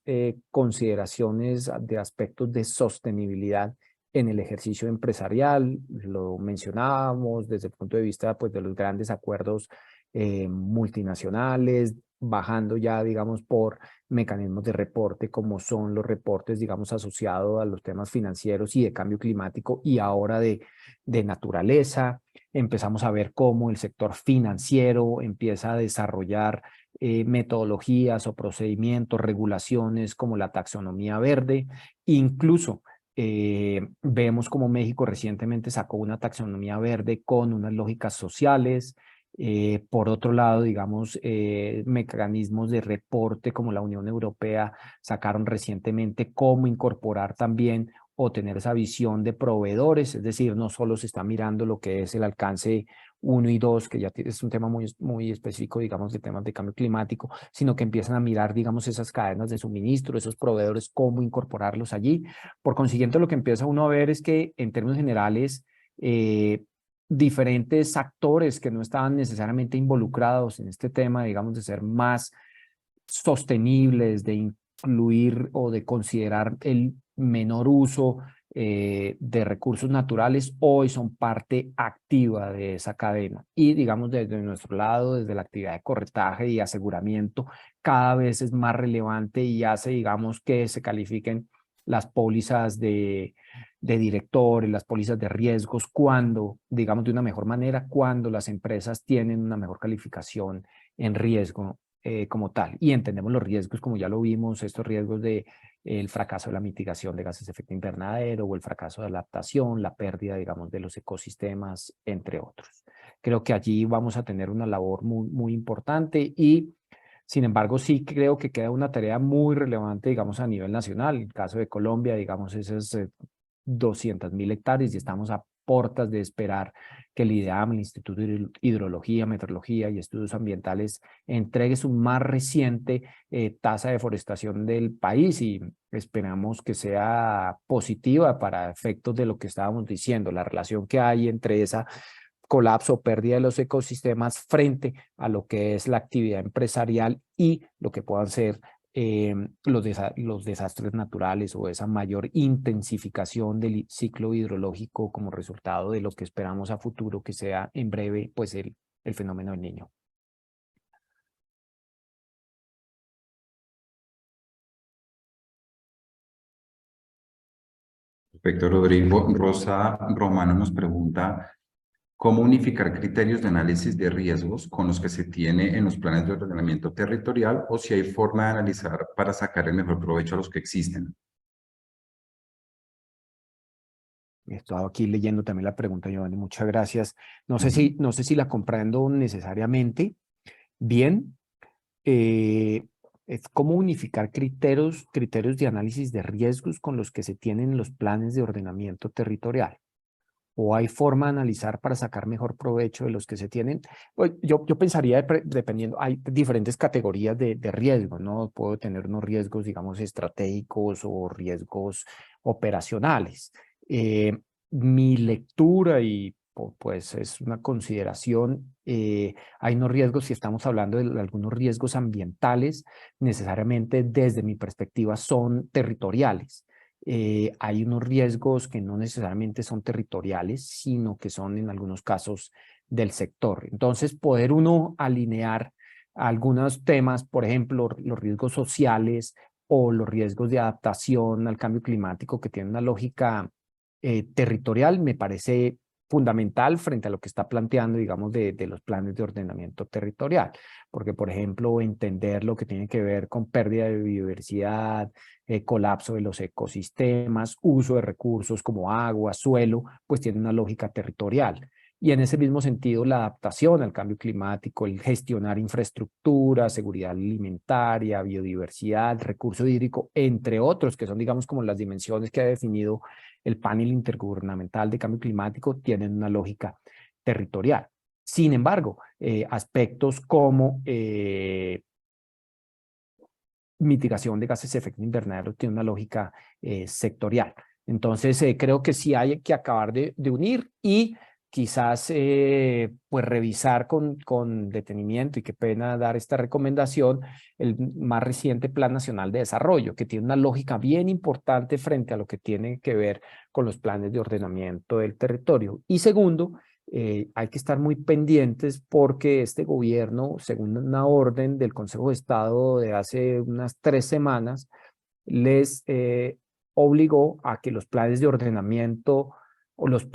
B: consideraciones de aspectos de sostenibilidad en el ejercicio empresarial. Lo mencionábamos desde el punto de vista pues, de los grandes acuerdos multinacionales, bajando ya, digamos, por mecanismos de reporte como son los reportes, digamos, asociados a los temas financieros y de cambio climático y ahora de naturaleza. Empezamos a ver cómo el sector financiero empieza a desarrollar metodologías o procedimientos, regulaciones como la taxonomía verde. Incluso vemos como México recientemente sacó una taxonomía verde con unas lógicas sociales. Por otro lado, digamos, mecanismos de reporte como la Unión Europea sacaron recientemente cómo incorporar también o tener esa visión de proveedores, es decir, no solo se está mirando lo que es el alcance 1 y 2, que ya es un tema muy específico, digamos, de temas de cambio climático, sino que empiezan a mirar, digamos, esas cadenas de suministro, esos proveedores, cómo incorporarlos allí. Por consiguiente, lo que empieza uno a ver es que en términos generales, diferentes actores que no estaban necesariamente involucrados en este tema, digamos, de ser más sostenibles, de incluir o de considerar el menor uso de recursos naturales, hoy son parte activa de esa cadena. Y digamos desde nuestro lado, desde la actividad de corretaje y aseguramiento, cada vez es más relevante y hace, digamos, que se califiquen las pólizas de directores, las pólizas de riesgos, cuando, digamos, de una mejor manera, cuando las empresas tienen una mejor calificación en riesgo como tal. Y entendemos los riesgos, como ya lo vimos, estos riesgos de el fracaso de la mitigación de gases de efecto invernadero o el fracaso de adaptación, la pérdida, digamos, de los ecosistemas, entre otros. Creo que allí vamos a tener una labor muy importante y, sin embargo, sí creo que queda una tarea muy relevante, digamos, a nivel nacional. En el caso de Colombia, digamos, esas 200.000 hectáreas y estamos a portas de esperar que el IDEAM, el Instituto de Hidrología, Meteorología y Estudios Ambientales, entregue su más reciente tasa de deforestación del país y esperamos que sea positiva para efectos de lo que estábamos diciendo, la relación que hay entre esa colapso o pérdida de los ecosistemas frente a lo que es la actividad empresarial y lo que puedan ser los desastres naturales o esa mayor intensificación del ciclo hidrológico como resultado de lo que esperamos a futuro que sea en breve pues el fenómeno del Niño.
A: Perfecto, Rodrigo. Rosa Romano nos pregunta, ¿cómo unificar criterios de análisis de riesgos con los que se tiene en los planes de ordenamiento territorial o si hay forma de analizar para sacar el mejor provecho a los que existen?
B: He estado aquí leyendo también la pregunta, Giovanni, muchas gracias. No sé
A: Ujú.
B: si la comprendo necesariamente bien. eh, es cómo unificar criterios de análisis de riesgos con los que se tienen los planes de ordenamiento territorial. o hay forma de analizar para sacar mejor provecho de los que se tienen. Pues yo pensaría, dependiendo, hay diferentes categorías de riesgo, ¿no? Puedo tener unos riesgos, digamos, estratégicos o riesgos operacionales. Mi lectura y pues es una consideración, hay unos riesgos, si estamos hablando de algunos riesgos ambientales, necesariamente desde mi perspectiva son territoriales. Hay unos riesgos que no necesariamente son territoriales, sino que son en algunos casos del sector. Entonces, poder uno alinear algunos temas, por ejemplo, los riesgos sociales o los riesgos de adaptación al cambio climático que tienen una lógica territorial, me parece fundamental frente a lo que está planteando, digamos, de los planes de ordenamiento territorial. Porque, por ejemplo, entender lo que tiene que ver con pérdida de biodiversidad, colapso de los ecosistemas, uso de recursos como agua, suelo, pues tiene una lógica territorial. Y en ese mismo sentido, la adaptación al cambio climático, el gestionar infraestructura, seguridad alimentaria, biodiversidad, recurso hídrico, entre otros, que son, digamos, como las dimensiones que ha definido el panel intergubernamental de cambio climático, tienen una lógica territorial. Sin embargo, aspectos como mitigación de gases de efecto invernadero tienen una lógica sectorial. Entonces, creo que sí hay que acabar de unir y quizás pues revisar con detenimiento, y qué pena dar esta recomendación, el más reciente Plan Nacional de Desarrollo, que tiene una lógica bien importante frente a lo que tiene que ver con los planes de ordenamiento del territorio. Y segundo, hay que estar muy pendientes porque este gobierno, según una orden del Consejo de Estado de hace unas 3 semanas, les obligó a que los planes de ordenamiento o los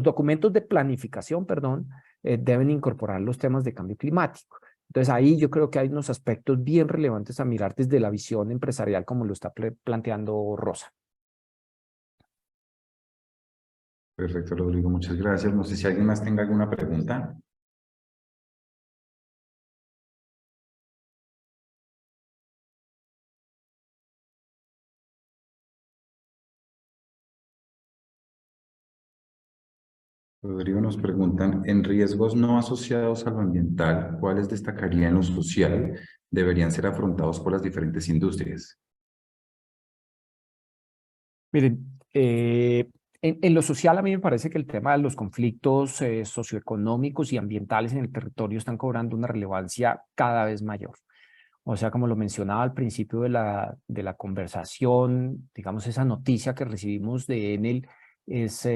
B: documentos de planificación, perdón, deben incorporar los temas de cambio climático. Entonces ahí yo creo que hay unos aspectos bien relevantes a mirar desde la visión empresarial como lo está planteando Rosa.
A: Perfecto, Rodrigo, muchas gracias. No sé si alguien más tenga alguna pregunta. Rodrigo, nos preguntan, en riesgos no asociados a lo ambiental, ¿cuáles destacarían en lo social deberían ser afrontados por las diferentes industrias?
B: Miren, en lo social a mí me parece que el tema de los conflictos socioeconómicos y ambientales en el territorio están cobrando una relevancia cada vez mayor. O sea, como lo mencionaba al principio de la conversación, digamos, esa noticia que recibimos de Enel es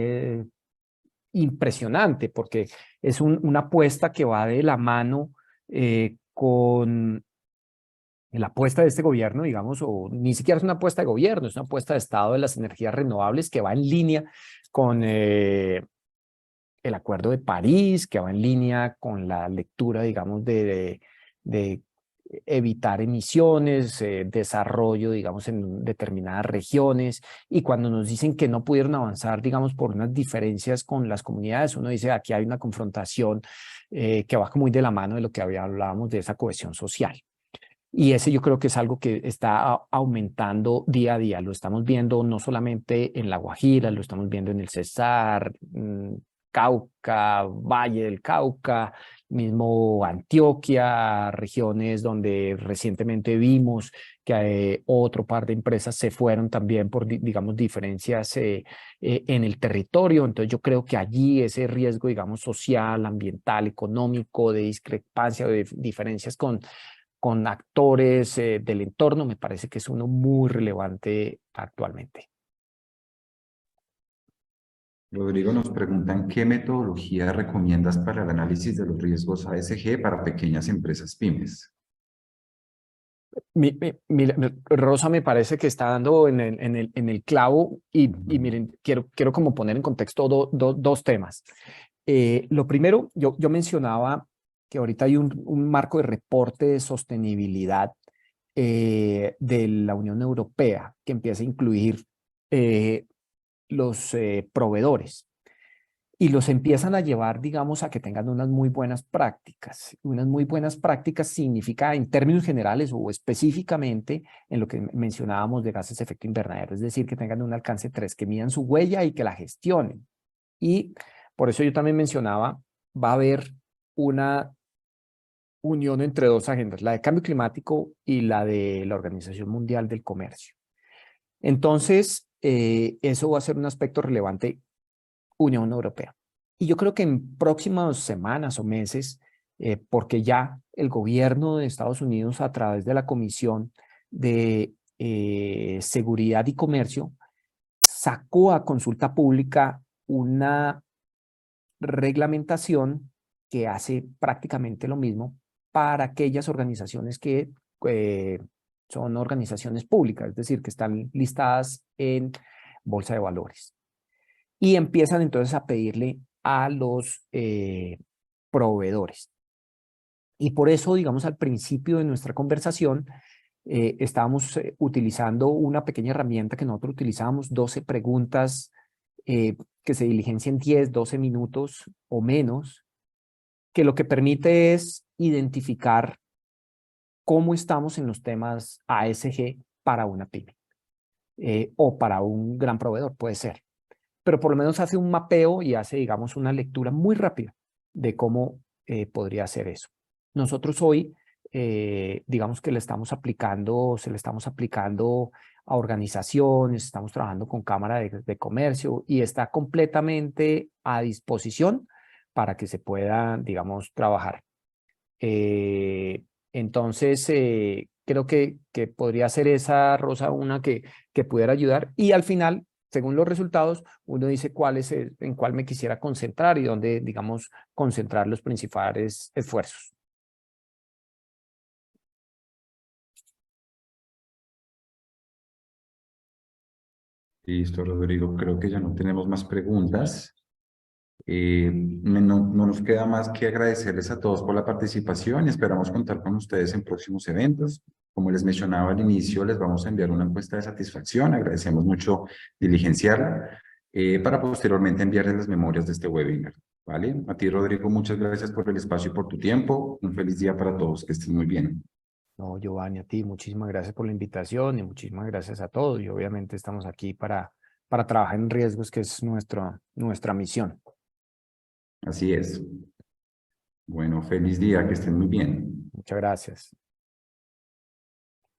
B: impresionante porque es una apuesta que va de la mano con la apuesta de este gobierno, digamos, o ni siquiera es una apuesta de gobierno, es una apuesta de Estado de las energías renovables que va en línea con el Acuerdo de París, que va en línea con la lectura, digamos, de evitar emisiones, desarrollo, digamos, en determinadas regiones. Y cuando nos dicen que no pudieron avanzar, digamos, por unas diferencias con las comunidades, uno dice, aquí hay una confrontación que va muy de la mano de lo que hablábamos de esa cohesión social. Y ese yo creo que es algo que está aumentando día a día. Lo estamos viendo no solamente en La Guajira, lo estamos viendo en el Cesar, Cauca, Valle del Cauca, mismo Antioquia, regiones donde recientemente vimos que otro par de empresas se fueron también por, digamos, diferencias en el territorio. Entonces yo creo que allí ese riesgo, digamos, social, ambiental, económico, de discrepancia, de diferencias con actores del entorno, me parece que es uno muy relevante actualmente.
A: Rodrigo, nos preguntan, ¿qué metodología recomiendas para el análisis de los riesgos ASG para pequeñas empresas pymes?
B: Rosa me parece que está dando en el clavo y miren, quiero como poner en contexto dos temas. Lo primero, yo mencionaba que ahorita hay un marco de reporte de sostenibilidad de la Unión Europea que empieza a incluir los proveedores y los empiezan a llevar, digamos, a que tengan unas muy buenas prácticas. Unas muy buenas prácticas significa en términos generales o específicamente en lo que mencionábamos de gases de efecto invernadero, es decir, que tengan un alcance 3, que midan su huella y que la gestionen. Y por eso yo también mencionaba, va a haber una unión entre dos agendas, la de cambio climático y la de la Organización Mundial del Comercio. Entonces, eso va a ser un aspecto relevante, Unión Europea. Y yo creo que en próximas semanas o meses, porque ya el gobierno de Estados Unidos, a través de la Comisión de Seguridad y Comercio, sacó a consulta pública una reglamentación que hace prácticamente lo mismo para aquellas organizaciones que son organizaciones públicas, es decir, que están listadas en bolsa de valores. Y empiezan entonces a pedirle a los proveedores. Y por eso, digamos, al principio de nuestra conversación, estábamos utilizando una pequeña herramienta que nosotros utilizamos, 12 preguntas que se diligencian 10, 12 minutos o menos, que lo que permite es identificar cómo estamos en los temas ASG para una pyme o para un gran proveedor, puede ser. Pero por lo menos hace un mapeo y hace, digamos, una lectura muy rápida de cómo podría ser eso. Nosotros hoy, digamos que se le estamos aplicando a organizaciones, estamos trabajando con Cámara de Comercio y está completamente a disposición para que se pueda, digamos, trabajar. Entonces, creo que podría ser esa, Rosa, una que pudiera ayudar y al final, según los resultados, uno dice en cuál me quisiera concentrar y dónde, digamos, concentrar los principales esfuerzos.
A: Listo, Rodrigo. Creo que ya no tenemos más preguntas. No nos queda más que agradecerles a todos por la participación y esperamos contar con ustedes en próximos eventos. Como les mencionaba al inicio, les vamos a enviar una encuesta de satisfacción. Agradecemos mucho diligenciarla para posteriormente enviarles las memorias de este webinar. ¿Vale? A ti, Rodrigo, muchas gracias por el espacio y por tu tiempo. Un feliz día para todos. Que estén muy bien.
B: No, Giovanni, a ti, muchísimas gracias por la invitación y muchísimas gracias a todos. Y obviamente estamos aquí para trabajar en riesgos, que es nuestra misión.
A: Así es. Bueno, feliz día. Que estén muy bien.
B: Muchas gracias.